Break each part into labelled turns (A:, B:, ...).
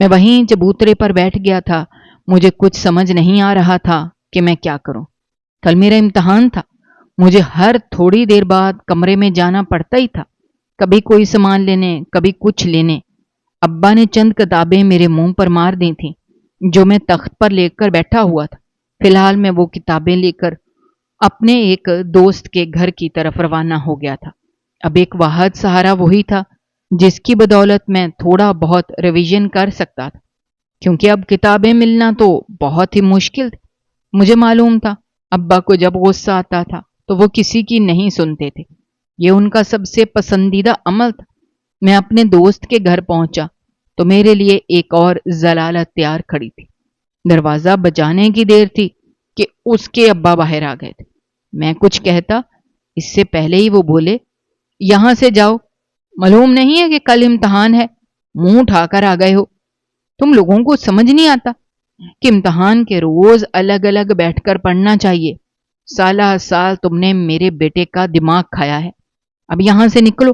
A: میں وہیں چبوترے پر بیٹھ گیا تھا۔ مجھے کچھ سمجھ نہیں آ رہا تھا کہ میں کیا کروں۔ کل میرا امتحان تھا، مجھے ہر تھوڑی دیر بعد کمرے میں جانا پڑتا ہی تھا، کبھی کوئی سامان لینے، کبھی کچھ لینے۔ ابا نے چند کتابیں میرے منہ پر مار دی تھیں جو میں تخت پر لے کر بیٹھا ہوا تھا۔ فی الحال میں وہ کتابیں لے کر اپنے ایک دوست کے گھر کی طرف روانہ ہو گیا تھا۔ اب ایک واحد سہارا وہی تھا جس کی بدولت میں تھوڑا بہت ریویژن کر سکتا تھا، کیونکہ اب کتابیں ملنا تو بہت ہی مشکل تھی۔ مجھے معلوم تھا ابا کو جب غصہ آتا تھا تو وہ کسی کی نہیں سنتے تھے، یہ ان کا سب سے پسندیدہ عمل تھا۔ میں اپنے دوست کے گھر پہنچا تو میرے لیے ایک اور ضلالت تیار کھڑی تھی۔ دروازہ بجانے کی دیر تھی کہ اس کے ابا باہر آ گئے تھے۔ میں کچھ کہتا اس سے پہلے ہی وہ بولے، یہاں سے جاؤ، معلوم نہیں ہے کہ کل امتحان ہے، منہ اٹھا کر آ گئے ہو۔ تم لوگوں کو سمجھ نہیں آتا کہ امتحان کے روز الگ الگ بیٹھ کر پڑھنا چاہیے۔ سالہ سال تم نے میرے بیٹے کا دماغ کھایا ہے، اب یہاں سے نکلو۔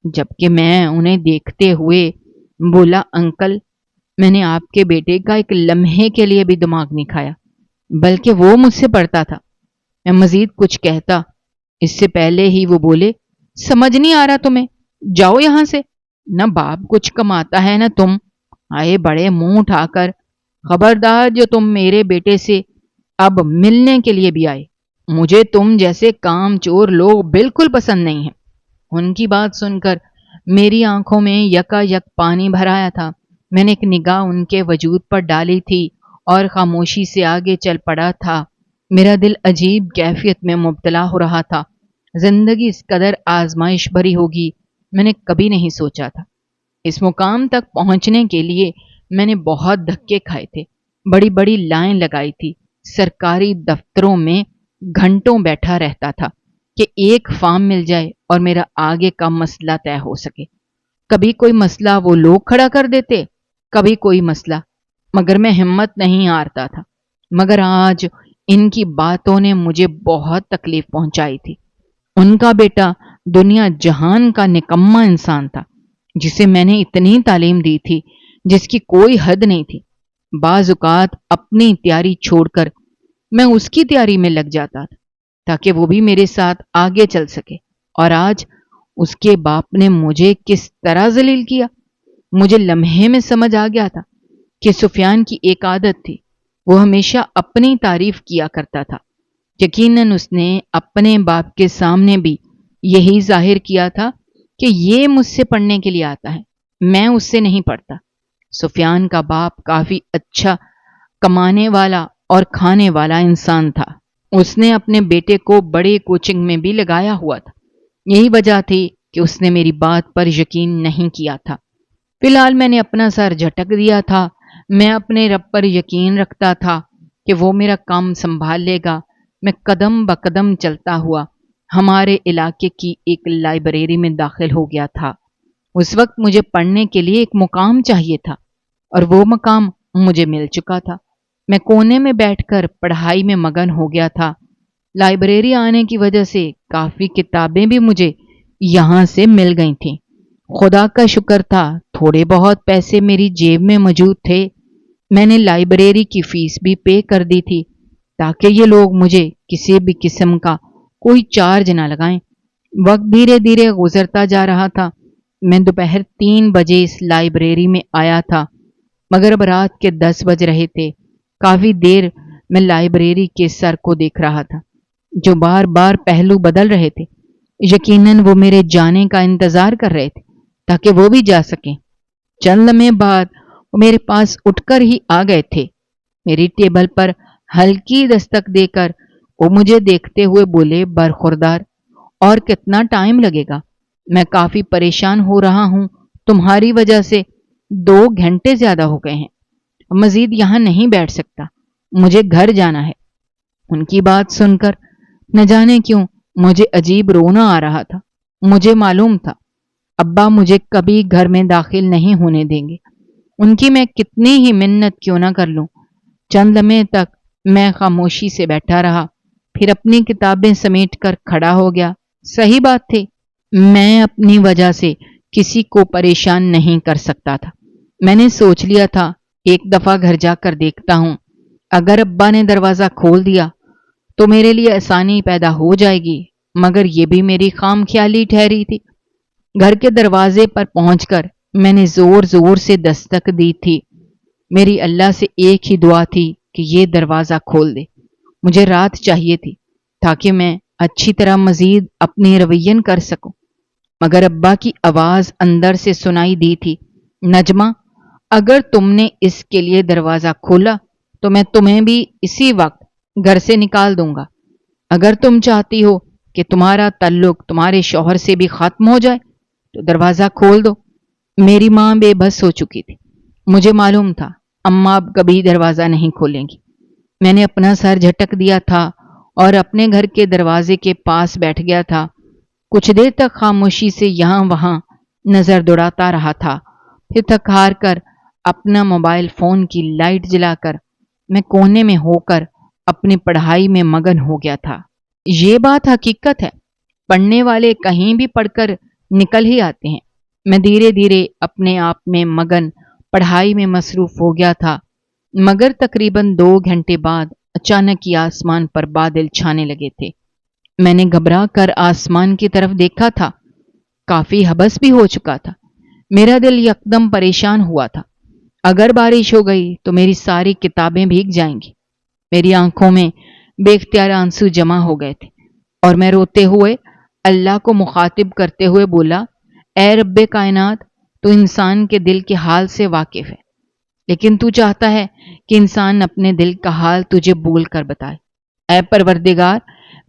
A: جبکہ میں انہیں دیکھتے ہوئے بولا، انکل، میں نے آپ کے بیٹے کا ایک لمحے کے لیے بھی دماغ نہیں کھایا، بلکہ وہ مجھ سے پڑھتا تھا۔ میں مزید کچھ کہتا اس سے پہلے ہی وہ بولے، سمجھ نہیں آ رہا تمہیں، جاؤ یہاں سے۔ نہ باپ کچھ کماتا ہے نہ تم، آئے بڑے منہ اٹھا کر۔ خبردار جو تم میرے بیٹے سے اب ملنے کے لیے بھی آئے، مجھے تم جیسے کام چور لوگ بالکل پسند نہیں ہیں۔ ان کی بات سن کر میری آنکھوں میں یکا یک پانی بھر آیا تھا۔ میں نے ایک نگاہ ان کے وجود پر ڈالی تھی اور خاموشی سے آگے چل پڑا تھا۔ میرا دل عجیب کیفیت میں مبتلا ہو رہا تھا۔ زندگی اس قدر آزمائش بھری ہوگی میں نے کبھی نہیں سوچا تھا۔ اس مقام تک پہنچنے کے لیے میں نے بہت دھکے کھائے تھے، بڑی بڑی لائن لگائی تھی، سرکاری دفتروں میں گھنٹوں بیٹھا رہتا تھا کہ ایک فارم مل جائے اور میرا آگے کا مسئلہ طے ہو سکے۔ کبھی کوئی مسئلہ وہ لوگ کھڑا کر دیتے، کبھی کوئی مسئلہ، مگر میں ہمت نہیں ہارتا تھا۔ مگر آج ان کی باتوں نے مجھے بہت تکلیف پہنچائی تھی۔ ان کا بیٹا دنیا جہان کا نکما انسان تھا جسے میں نے اتنی تعلیم دی تھی جس کی کوئی حد نہیں تھی۔ بعض اوقات اپنی تیاری چھوڑ کر میں اس کی تیاری میں لگ جاتا تھا تاکہ وہ بھی میرے ساتھ آگے چل سکے، اور آج اس کے باپ نے مجھے کس طرح ذلیل کیا۔ مجھے لمحے میں سمجھ آ گیا تھا کہ سفیان کی ایک عادت تھی، وہ ہمیشہ اپنی تعریف کیا کرتا تھا۔ یقیناً اس نے اپنے باپ کے سامنے بھی یہی ظاہر کیا تھا کہ یہ مجھ سے پڑھنے کے لیے آتا ہے، میں اس سے نہیں پڑھتا۔ سفیان کا باپ کافی اچھا کمانے والا اور کھانے والا انسان تھا۔ اس نے اپنے بیٹے کو بڑے کوچنگ میں بھی لگایا ہوا تھا، یہی وجہ تھی کہ اس نے میری بات پر یقین نہیں کیا تھا۔ فی الحال میں نے اپنا سر جھٹک دیا تھا۔ میں اپنے رب پر یقین رکھتا تھا کہ وہ میرا کام سنبھال لے گا۔ میں قدم بقدم چلتا ہوا ہمارے علاقے کی ایک لائبریری میں داخل ہو گیا تھا۔ اس وقت مجھے پڑھنے کے لیے ایک مقام چاہیے تھا اور وہ مقام مجھے مل چکا تھا۔ میں کونے میں بیٹھ کر پڑھائی میں مگن ہو گیا تھا۔ لائبریری آنے کی وجہ سے کافی کتابیں بھی مجھے یہاں سے مل گئی تھیں۔ خدا کا شکر تھا تھوڑے بہت پیسے میری جیب میں موجود تھے۔ میں نے لائبریری کی فیس بھی پے کر دی تھی تاکہ یہ لوگ مجھے کسی بھی قسم کا کوئی چارج نہ لگائیں۔ وقت دھیرے دھیرے گزرتا جا رہا تھا۔ میں دوپہر 3 بجے اس لائبریری میں آیا تھا، مگر اب رات کے 10 بج رہے تھے۔ کافی دیر میں لائبریری کے سر کو دیکھ رہا تھا جو بار بار پہلو بدل رہے تھے۔ یقیناً وہ میرے جانے کا انتظار کر رہے تھے تاکہ وہ بھی جا سکیں۔ چند لمحے بعد وہ میرے پاس اٹھ کر ہی آ گئے تھے۔ میری ٹیبل پر ہلکی دستک دے کر وہ مجھے دیکھتے ہوئے بولے، برخوردار، اور کتنا ٹائم لگے گا؟ میں کافی پریشان ہو رہا ہوں، تمہاری وجہ سے 2 گھنٹے زیادہ ہو گئے ہیں، مزید یہاں نہیں بیٹھ سکتا، مجھے گھر جانا ہے۔ ان کی بات سن کر نہ جانے کیوں مجھے عجیب رونا آ رہا تھا۔ مجھے معلوم تھا ابا مجھے کبھی گھر میں داخل نہیں ہونے دیں گے، ان کی میں کتنی ہی منت کیوں نہ کر لوں۔ چند لمحے تک میں خاموشی سے بیٹھا رہا، پھر اپنی کتابیں سمیٹ کر کھڑا ہو گیا۔ صحیح بات تھی، میں اپنی وجہ سے کسی کو پریشان نہیں کر سکتا تھا، میں نے سوچ لیا تھا ایک دفعہ گھر جا کر دیکھتا ہوں، اگر ابا نے دروازہ کھول دیا تو میرے لیے آسانی پیدا ہو جائے گی، مگر یہ بھی میری خام خیالی ٹھہری تھی۔ گھر کے دروازے پر پہنچ کر میں نے زور زور سے دستک دی تھی۔ میری اللہ سے ایک ہی دعا تھی کہ یہ دروازہ کھول دے۔ مجھے رات چاہیے تھی تاکہ میں اچھی طرح مزید اپنی روین کر سکوں، مگر ابا کی آواز اندر سے سنائی دی تھی، نجمہ، اگر تم نے اس کے لیے دروازہ کھولا تو میں تمہیں بھی اسی وقت گھر سے نکال دوں گا۔ اگر تم چاہتی ہو کہ تمہارا تعلق تمہارے شوہر سے بھی ختم ہو جائے تو دروازہ کھول دو۔ میری ماں بے بس ہو چکی تھی۔ مجھے معلوم تھا اماں اب کبھی دروازہ نہیں کھولیں گی۔ میں نے اپنا سر جھٹک دیا تھا اور اپنے گھر کے دروازے کے پاس بیٹھ گیا تھا۔ کچھ دیر تک خاموشی سے یہاں وہاں نظر دوڑاتا رہا تھا، پھر تھک ہار کر اپنا موبائل فون کی لائٹ جلا کر میں کونے میں ہو کر اپنی پڑھائی میں مگن ہو گیا تھا۔ یہ بات حقیقت ہے، پڑھنے والے کہیں بھی پڑھ کر نکل ہی آتے ہیں۔ میں دھیرے دھیرے اپنے آپ میں مگن پڑھائی میں مصروف ہو گیا تھا، مگر تقریباً 2 گھنٹے بعد اچانک ہی آسمان پر بادل چھانے لگے تھے۔ میں نے گھبرا کر آسمان کی طرف دیکھا تھا، کافی حبس بھی ہو چکا تھا۔ میرا دل یکدم پریشان ہوا تھا، اگر بارش ہو گئی تو میری ساری کتابیں بھیگ جائیں گی۔ میری آنکھوں میں بے اختیار آنسو جمع ہو گئے تھے اور میں روتے ہوئے اللہ کو مخاطب کرتے ہوئے بولا، اے رب کائنات، تو انسان کے دل کے حال سے واقف ہے، لیکن تو چاہتا ہے کہ انسان اپنے دل کا حال تجھے بول کر بتائے۔ اے پروردگار،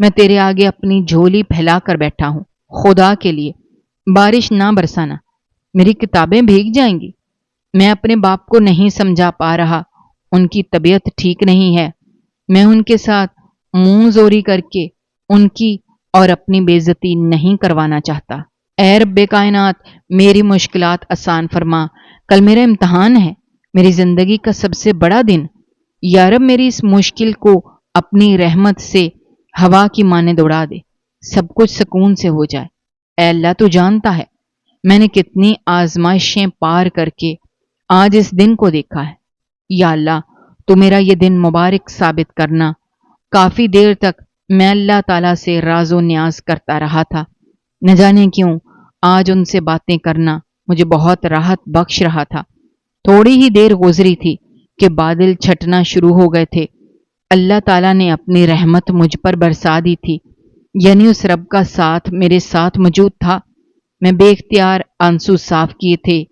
A: میں تیرے آگے اپنی جھولی پھیلا کر بیٹھا ہوں، خدا کے لیے بارش نہ برسانا، میری کتابیں بھیگ جائیں گی۔ میں اپنے باپ کو نہیں سمجھا پا رہا، ان کی طبیعت ٹھیک نہیں ہے۔ میں ان کے ساتھ منہ زوری کر کے ان کی اور اپنی بے عزتی نہیں کروانا چاہتا۔ اے رب کائنات، میری مشکلات آسان فرما، کل میرا امتحان ہے، میری زندگی کا سب سے بڑا دن۔ یا رب، میری اس مشکل کو اپنی رحمت سے ہوا کی مانند اڑا دے، سب کچھ سکون سے ہو جائے۔ اے اللہ، تو جانتا ہے میں نے کتنی آزمائشیں پار کر کے آج اس دن کو دیکھا ہے۔ یا اللہ، تو میرا یہ دن مبارک ثابت کرنا۔ کافی دیر تک میں اللہ تعالیٰ سے راز و نیاز کرتا رہا تھا۔ نہ جانے کیوں آج ان سے باتیں کرنا مجھے بہت راحت بخش رہا تھا۔ تھوڑی ہی دیر گزری تھی کہ بادل چھٹنا شروع ہو گئے تھے۔ اللہ تعالیٰ نے اپنی رحمت مجھ پر برسا دی تھی، یعنی اس رب کا ساتھ میرے ساتھ موجود تھا۔ میں بے اختیار آنسو صاف کیے تھے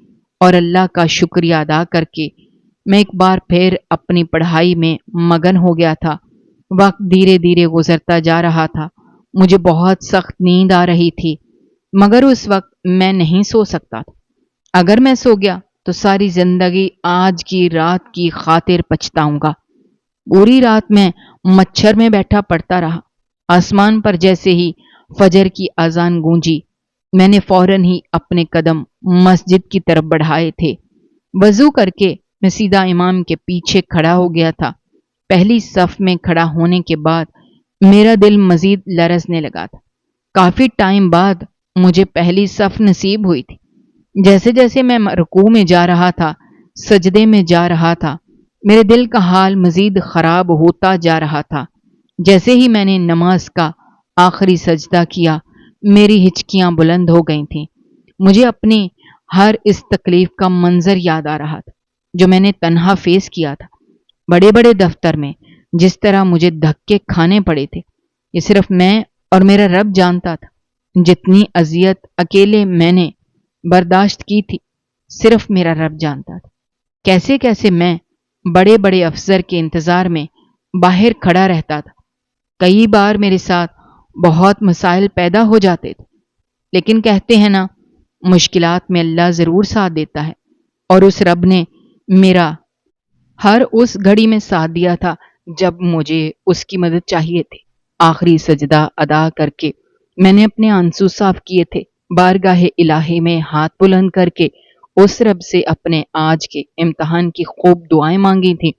A: اور اللہ کا شکریہ ادا کر کے میں ایک بار پھر اپنی پڑھائی میں مگن ہو گیا تھا۔ وقت دھیرے دھیرے گزرتا جا رہا تھا۔ مجھے بہت سخت نیند آ رہی تھی، مگر اس وقت میں نہیں سو سکتا تھا۔ اگر میں سو گیا تو ساری زندگی آج کی رات کی خاطر پچھتاؤں گا۔ پوری رات میں مچھر میں بیٹھا پڑتا رہا۔ آسمان پر جیسے ہی فجر کی اذان گونجی، میں نے فوراً ہی اپنے قدم مسجد کی طرف بڑھائے تھے۔ وضو کر کے میں سیدھا امام کے پیچھے کھڑا ہو گیا تھا۔ پہلی صف میں کھڑا ہونے کے بعد میرا دل مزید لرزنے لگا تھا۔ کافی ٹائم بعد مجھے پہلی صف نصیب ہوئی تھی۔ جیسے جیسے میں رکوع میں جا رہا تھا، سجدے میں جا رہا تھا، میرے دل کا حال مزید خراب ہوتا جا رہا تھا۔ جیسے ہی میں نے نماز کا آخری سجدہ کیا، میری ہچکیاں بلند ہو گئی تھیں۔ مجھے اپنی ہر اس تکلیف کا منظر یاد آ رہا تھا جو میں نے تنہا فیس کیا تھا۔ بڑے بڑے دفتر میں جس طرح مجھے دھکے کھانے پڑے تھے، یہ صرف میں اور میرا رب جانتا تھا۔ جتنی اذیت اکیلے میں نے برداشت کی تھی، صرف میرا رب جانتا تھا۔ کیسے کیسے میں بڑے بڑے افسر کے انتظار میں باہر کھڑا رہتا تھا۔ کئی بار میرے ساتھ بہت مسائل پیدا ہو جاتے تھے، لیکن کہتے ہیں نا، مشکلات میں اللہ ضرور ساتھ دیتا ہے، اور اس رب نے میرا ہر اس گھڑی میں ساتھ دیا تھا جب مجھے اس کی مدد چاہیے تھی۔ آخری سجدہ ادا کر کے میں نے اپنے آنسو صاف کیے تھے، بارگاہ الہی میں ہاتھ بلند کر کے اس رب سے اپنے آج کے امتحان کی خوب دعائیں مانگی تھیں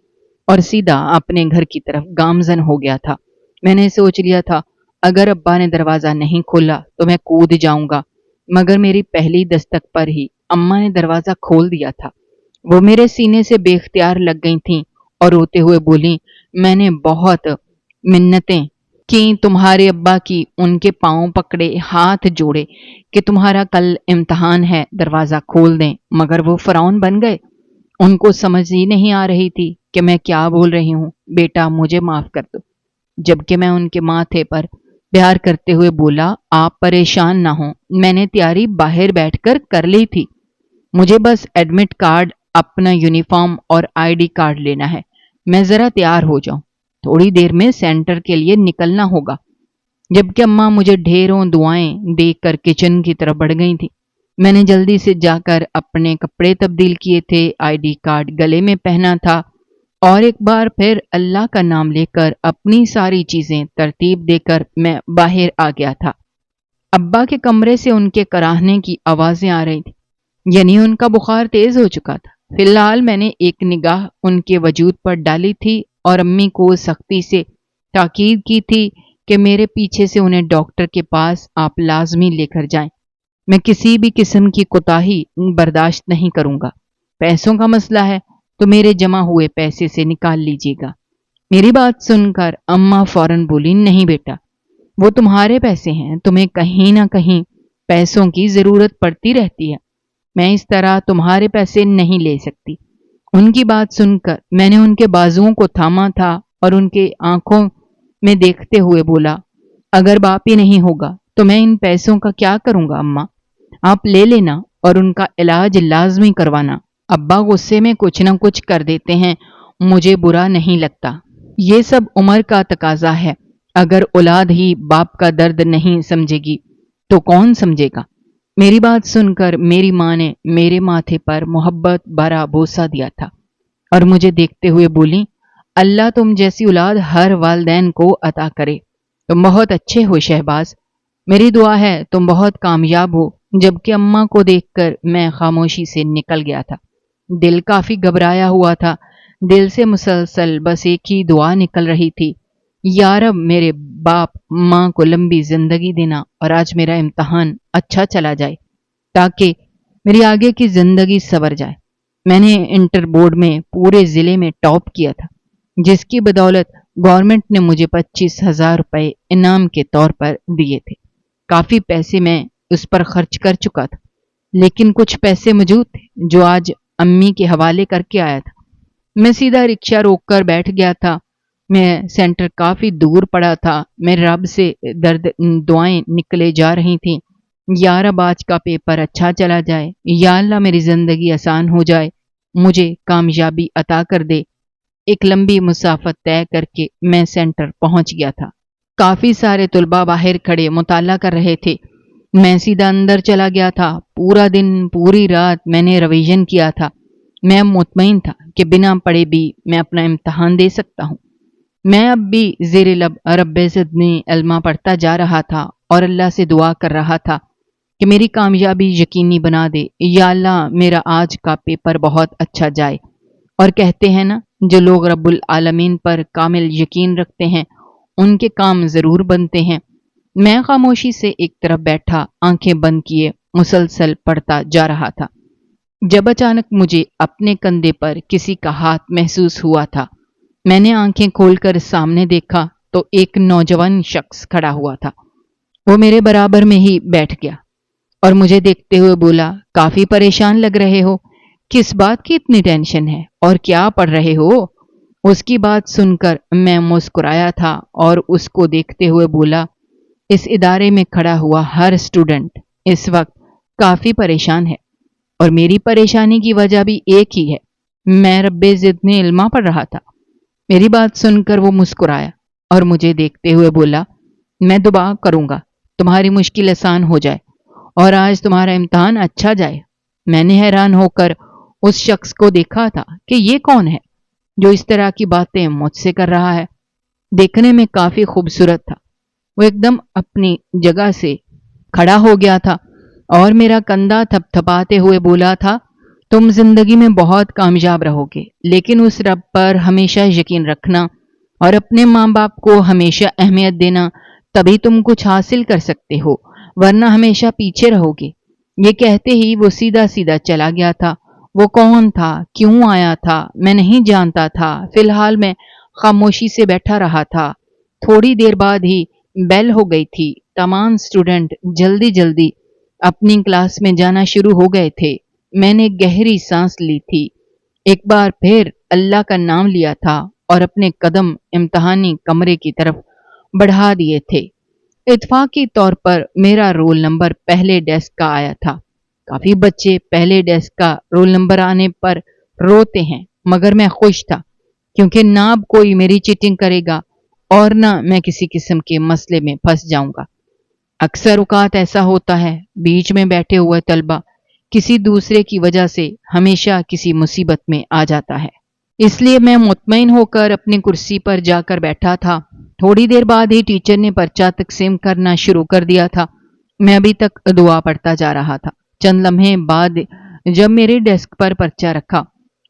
A: اور سیدھا اپنے گھر کی طرف گامزن ہو گیا تھا۔ میں نے سوچ لیا تھا اگر ابا نے دروازہ نہیں کھولا تو میں کود جاؤں گا، مگر میری پہلی دستک پر ہی اماں نے دروازہ کھول دیا تھا۔ وہ میرے سینے سے بے اختیار لگ گئی تھیں اور روتے ہوئے بولی، میں نے بہت منتیں کی تمہارے ابا کی، ان کے پاؤں پکڑے، ہاتھ جوڑے کہ تمہارا کل امتحان ہے، دروازہ کھول دیں، مگر وہ فرعون بن گئے۔ ان کو سمجھ ہی نہیں آ رہی تھی کہ میں کیا بول رہی ہوں۔ بیٹا مجھے معاف کر دو۔ جبکہ میں ان کے ماتھے پر پیار کرتے ہوئے بولا، آپ پریشان نہ ہوں، میں نے تیاری باہر بیٹھ کر کر لی تھی، مجھے بس ایڈمٹ کارڈ، اپنا یونیفارم اور آئی ڈی کارڈ لینا ہے، میں ذرا تیار ہو جاؤں، تھوڑی دیر میں سینٹر کے لیے نکلنا ہوگا۔ جبکہ اماں مجھے ڈھیروں دعائیں دے کر کچن کی طرف بڑھ گئی تھی۔ میں نے جلدی سے جا کر اپنے کپڑے تبدیل کیے تھے، آئی ڈی کارڈ گلے میں پہنا تھا اور ایک بار پھر اللہ کا نام لے کر اپنی ساری چیزیں ترتیب دے کر میں باہر آ گیا تھا۔ ابا کے کمرے سے ان کے کراہنے کی آوازیں آ رہی تھیں، یعنی ان کا بخار تیز ہو چکا تھا۔ فی الحال میں نے ایک نگاہ ان کے وجود پر ڈالی تھی اور امی کو سختی سے تاکید کی تھی کہ میرے پیچھے سے انہیں ڈاکٹر کے پاس آپ لازمی لے کر جائیں۔ میں کسی بھی قسم کی کوتاہی برداشت نہیں کروں گا۔ پیسوں کا مسئلہ ہے تو میرے جمع ہوئے پیسے سے نکال لیجیے گا۔ میری بات سن کر اماں فوراً بولی، نہیں بیٹا، وہ تمہارے پیسے ہیں، تمہیں کہیں نہ کہیں پیسوں کی ضرورت پڑتی رہتی ہے، میں اس طرح تمہارے پیسے نہیں لے سکتی۔ ان کی بات سن کر میں نے ان کے بازوؤں کو تھاما تھا اور ان کے آنکھوں میں دیکھتے ہوئے بولا، اگر باپ ہی نہیں ہوگا تو میں ان پیسوں کا کیا کروں گا اماں؟ آپ لے لینا اور ان کا علاج لازمی کروانا۔ ابا غصے میں کچھ نہ کچھ کر دیتے ہیں، مجھے برا نہیں لگتا، یہ سب عمر کا تقاضا ہے۔ اگر اولاد ہی باپ کا درد نہیں سمجھے گی تو کون سمجھے گا؟ میری بات سن کر میری ماں نے میرے ماتھے پر محبت بھرا بوسہ دیا تھا اور مجھے دیکھتے ہوئے بولی، اللہ تم جیسی اولاد ہر والدین کو عطا کرے، تم بہت اچھے ہو شہباز، میری دعا ہے تم بہت کامیاب ہو۔ جبکہ اماں کو دیکھ کر میں خاموشی سے نکل گیا تھا۔ دل کافی گھبرایا ہوا تھا، دل سے مسلسل بس ایک ہی دعا نکل رہی تھی، یا رب میرے باپ ماں کو لمبی زندگی دینا اور آج میرا امتحان اچھا چلا جائے تاکہ میری آگے کی زندگی سنور جائے۔ میں نے انٹر بورڈ میں پورے ضلع میں ٹاپ کیا تھا، جس کی بدولت گورنمنٹ نے مجھے 25,000 روپے انعام کے طور پر دیے تھے۔ کافی پیسے میں اس پر خرچ کر چکا تھا، لیکن کچھ پیسے موجود تھے جو آج امی کے حوالے کر کے آیا تھا۔ میں سیدھا رکشہ روک کر بیٹھ گیا تھا۔ میں سینٹر کافی دور پڑا تھا، میرے رب سے درد دعائیں نکلے جا رہی تھیں، یا رب آج کا پیپر اچھا چلا جائے، یا اللہ میری زندگی آسان ہو جائے، مجھے کامیابی عطا کر دے۔ ایک لمبی مسافت طے کر کے میں سینٹر پہنچ گیا تھا۔ کافی سارے طلباء باہر کھڑے مطالعہ کر رہے تھے، میں سیدھا اندر چلا گیا تھا۔ پورا دن پوری رات میں نے ریویژن کیا تھا۔ میں مطمئن تھا کہ بنا پڑھے بھی میں اپنا امتحان دے سکتا ہوں۔ میں اب بھی زیر لب رب زدنی علما پڑھتا جا رہا تھا اور اللہ سے دعا کر رہا تھا کہ میری کامیابی یقینی بنا دے، یا اللہ میرا آج کا پیپر بہت اچھا جائے۔ اور کہتے ہیں نا، جو لوگ رب العالمین پر کامل یقین رکھتے ہیں ان کے کام ضرور بنتے ہیں۔ میں خاموشی سے ایک طرف بیٹھا، آنکھیں بند کیے مسلسل پڑھتا جا رہا تھا، جب اچانک مجھے اپنے کندھے پر کسی کا ہاتھ محسوس ہوا تھا۔ میں نے آنکھیں کھول کر سامنے دیکھا تو ایک نوجوان شخص کھڑا ہوا تھا۔ وہ میرے برابر میں ہی بیٹھ گیا اور مجھے دیکھتے ہوئے بولا، کافی پریشان لگ رہے ہو، کس بات کی اتنی ٹینشن ہے اور کیا پڑھ رہے ہو؟ اس کی بات سن کر میں مسکرایا تھا اور اس کو دیکھتے ہوئے بولا، اس ادارے میں کھڑا ہوا ہر اسٹوڈنٹ اس وقت کافی پریشان ہے اور میری پریشانی کی وجہ بھی ایک ہی ہے، میں رب زدنی علما پڑھ رہا تھا۔ میری بات سن کر وہ مسکرایا اور مجھے دیکھتے ہوئے بولا، میں دعا کروں گا تمہاری مشکل آسان ہو جائے اور آج تمہارا امتحان اچھا جائے۔ میں نے حیران ہو کر اس شخص کو دیکھا تھا کہ یہ کون ہے جو اس طرح کی باتیں مجھ سے کر رہا ہے۔ دیکھنے میں کافی خوبصورت تھا۔ وہ ایک دم اپنی جگہ سے کھڑا ہو گیا تھا اور میرا کندھا تھپ تھپاتے ہوئے بولا تھا، تم زندگی میں بہت کامیاب رہو گے، لیکن اس رب پر ہمیشہ یقین رکھنا اور اپنے ماں باپ کو ہمیشہ اہمیت دینا، تبھی تم کچھ حاصل کر سکتے ہو، ورنہ ہمیشہ پیچھے رہو گے۔ یہ کہتے ہی وہ سیدھا سیدھا چلا گیا تھا وہ کون تھا، کیوں آیا تھا، میں نہیں جانتا تھا۔ فی الحال میں خاموشی سے بیٹھا رہا تھا۔ تھوڑی دیر بعد ہی بیل ہو گئی تھی۔ تمام اسٹوڈنٹ جلدی جلدی اپنی کلاس میں جانا شروع ہو گئے تھے۔ میں نے گہری سانس لی تھی، ایک بار پھر اللہ کا نام لیا تھا اور اپنے قدم امتحانی کمرے کی طرف بڑھا دیے تھے۔ اتفاقی طور پر میرا رول نمبر پہلے ڈیسک کا آیا تھا۔ کافی بچے پہلے ڈیسک کا رول نمبر آنے پر روتے ہیں، مگر میں خوش تھا کیونکہ نہ اب کوئی میری چیٹنگ کرے گا اور نہ میں کسی قسم کے مسئلے میں پھنس جاؤں گا۔ اکثر اوقات ایسا ہوتا ہے، بیچ میں بیٹھے ہوئے طلبہ کسی دوسرے کی وجہ سے ہمیشہ کسی مصیبت میں آ جاتا ہے۔ اس لیے میں مطمئن ہو کر اپنی کرسی پر جا کر بیٹھا تھا۔ تھوڑی دیر بعد ہی ٹیچر نے پرچہ تقسیم کرنا شروع کر دیا تھا۔ میں ابھی تک دعا پڑھتا جا رہا تھا۔ چند لمحے بعد جب میرے ڈیسک پر پرچہ رکھا،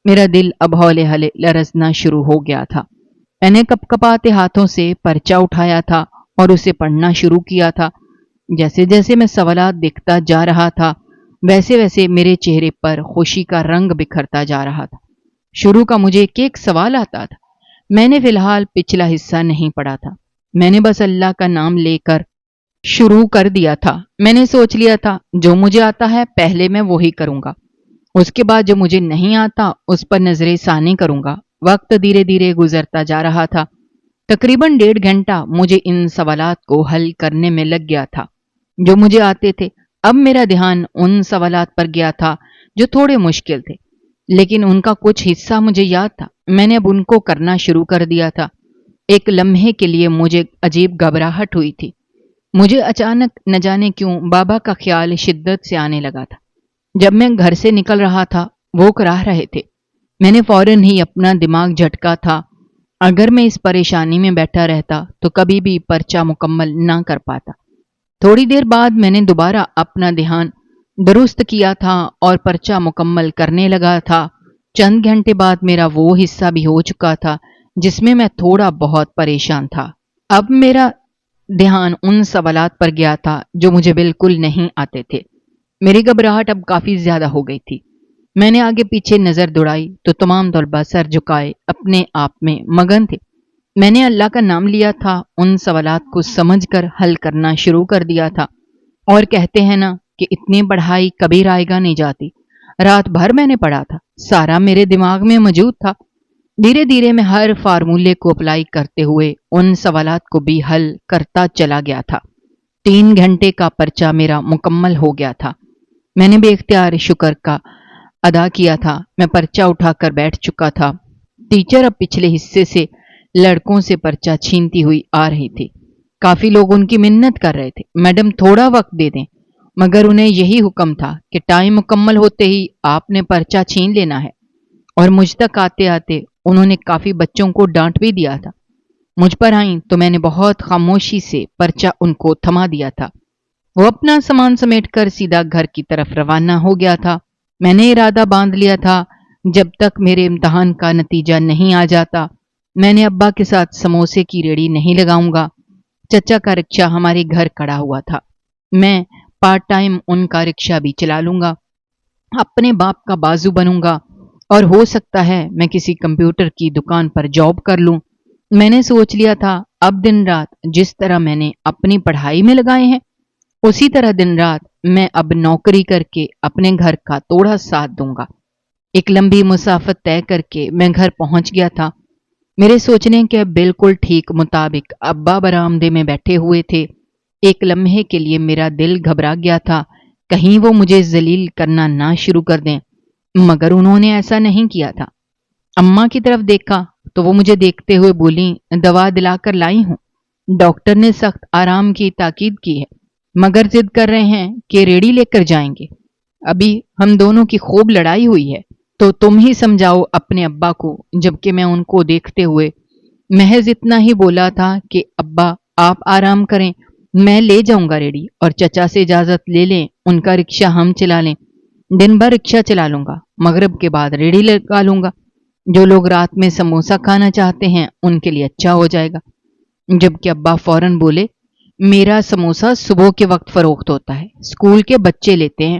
A: میرا دل اب ہولے ہلے لرزنا شروع ہو گیا تھا۔ میں نے کپ کپاتے ہاتھوں سے پرچہ اٹھایا تھا اور اسے پڑھنا شروع کیا تھا۔ جیسے جیسے میں سوالات دیکھتا جا رہا تھا، ویسے ویسے میرے چہرے پر خوشی کا رنگ بکھرتا جا رہا تھا۔ شروع کا مجھے ایک ایک سوال آتا تھا۔ میں نے فی الحال پچھلا حصہ نہیں پڑھا تھا، میں نے بس اللہ کا نام لے کر شروع کر دیا تھا۔ میں نے سوچ لیا تھا جو مجھے آتا ہے پہلے میں وہی کروں گا، اس کے بعد جو مجھے نہیں آتا اس پر نظر ثانی کروں گا۔ وقت دھیرے دھیرے گزرتا جا رہا تھا۔ تقریباً 1.5 گھنٹہ مجھے ان سوالات کو حل کرنے میں لگ گیا تھا جو مجھے آتے تھے۔ اب میرا دھیان ان سوالات پر گیا تھا جو تھوڑے مشکل تھے، لیکن ان کا کچھ حصہ مجھے یاد تھا۔ میں نے اب ان کو کرنا شروع کر دیا تھا۔ ایک لمحے کے لیے مجھے عجیب گھبراہٹ ہوئی تھی۔ مجھے اچانک نہ جانے کیوں بابا کا خیال شدت سے آنے لگا تھا۔ جب میں گھر سے نکل رہا تھا وہ کراہ رہے تھے۔ میں نے فوراً ہی اپنا دماغ جھٹکا تھا، اگر میں اس پریشانی میں بیٹھا رہتا تو کبھی بھی پرچہ مکمل نہ کر پاتا۔ تھوڑی دیر بعد میں نے دوبارہ اپنا دھیان درست کیا تھا اور پرچہ مکمل کرنے لگا تھا۔ چند گھنٹے بعد میرا وہ حصہ بھی ہو چکا تھا جس میں تھوڑا بہت پریشان تھا۔ اب میرا دھیان ان سوالات پر گیا تھا جو مجھے بالکل نہیں آتے تھے۔ میری گھبراہٹ اب کافی زیادہ ہو گئی تھی۔ میں نے آگے پیچھے نظر دوڑائی تو تمام طلبہ سر جھکائے اپنے آپ میں مگن تھے۔ میں نے اللہ کا نام لیا تھا، ان سوالات کو سمجھ کر حل کرنا شروع کر دیا تھا، اور کہتے ہیں نا کہ اتنی پڑھائی کبھی رائے گا نہیں جاتی۔ رات بھر میں نے پڑھا تھا، سارا میرے دماغ میں موجود تھا۔ دھیرے دھیرے میں ہر فارمولے کو اپلائی کرتے ہوئے ان سوالات کو بھی حل کرتا چلا گیا تھا۔ 3 گھنٹے کا پرچہ میرا مکمل ہو گیا تھا۔ میں نے بے اختیار شکر کا ادا کیا تھا۔ میں پرچہ اٹھا کر بیٹھ چکا تھا۔ ٹیچر اب پچھلے حصے سے لڑکوں سے پرچہ چھینتی ہوئی آ رہی تھی۔ کافی لوگ ان کی منت کر رہے تھے، میڈم تھوڑا وقت دے دیں، مگر انہیں یہی حکم تھا کہ ٹائم مکمل ہوتے ہی آپ نے پرچہ چھین لینا ہے، اور مجھ تک آتے آتے انہوں نے کافی بچوں کو ڈانٹ بھی دیا تھا۔ مجھ پر آئیں تو میں نے بہت خاموشی سے پرچہ ان کو تھما دیا تھا۔ وہ اپنا سامان سمیٹ کر سیدھا گھر کی طرف روانہ ہو گیا تھا۔ میں نے ارادہ باندھ لیا تھا جب تک میرے امتحان کا نتیجہ نہیں آ جاتا میں نے ابا کے ساتھ سموسے کی ریڑھی نہیں لگاؤں گا۔ چچا کا رکشہ ہمارے گھر کھڑا ہوا تھا، میں پارٹ ٹائم ان کا رکشہ بھی چلا لوں گا، اپنے باپ کا بازو بنوں گا، اور ہو سکتا ہے میں کسی کمپیوٹر کی دکان پر جاب کر لوں۔ میں نے سوچ لیا تھا اب دن رات جس طرح میں نے اپنی پڑھائی میں لگائے ہیں اسی طرح دن رات میں اب نوکری کر کے اپنے گھر کا تھوڑا ساتھ دوں گا۔ ایک لمبی مسافت طے کر کے میں گھر پہنچ گیا تھا۔ میرے سوچنے کے بالکل ٹھیک مطابق ابا برآمدے میں بیٹھے ہوئے تھے۔ ایک لمحے کے لیے میرا دل گھبرا گیا تھا، کہیں وہ مجھے ذلیل کرنا نہ شروع کر دیں، مگر انہوں نے ایسا نہیں کیا تھا۔ اماں کی طرف دیکھا تو وہ مجھے دیکھتے ہوئے بولیں، دوا دلا کر لائی ہوں، ڈاکٹر نے سخت آرام کی تاکید کی ہے، مگر ضد کر رہے ہیں کہ ریڑھی لے کر جائیں گے۔ ابھی ہم دونوں کی خوب لڑائی ہوئی ہے، تو تم ہی سمجھاؤ اپنے ابا کو۔ جبکہ میں ان کو دیکھتے ہوئے محض اتنا ہی بولا تھا کہ ابا آپ آرام کریں، میں لے جاؤں گا ریڑھی، اور چچا سے اجازت لے لیں، ان کا رکشہ ہم چلا لیں، دن بھر رکشہ چلا لوں گا، مغرب کے بعد ریڑھی لگا لوں گا، جو لوگ رات میں سموسہ کھانا چاہتے ہیں ان کے لیے اچھا ہو جائے گا۔ جبکہ ابا فوراً بولے، میرا سموسہ صبح کے وقت فروخت ہوتا ہے، اسکول کے بچے لیتے ہیں،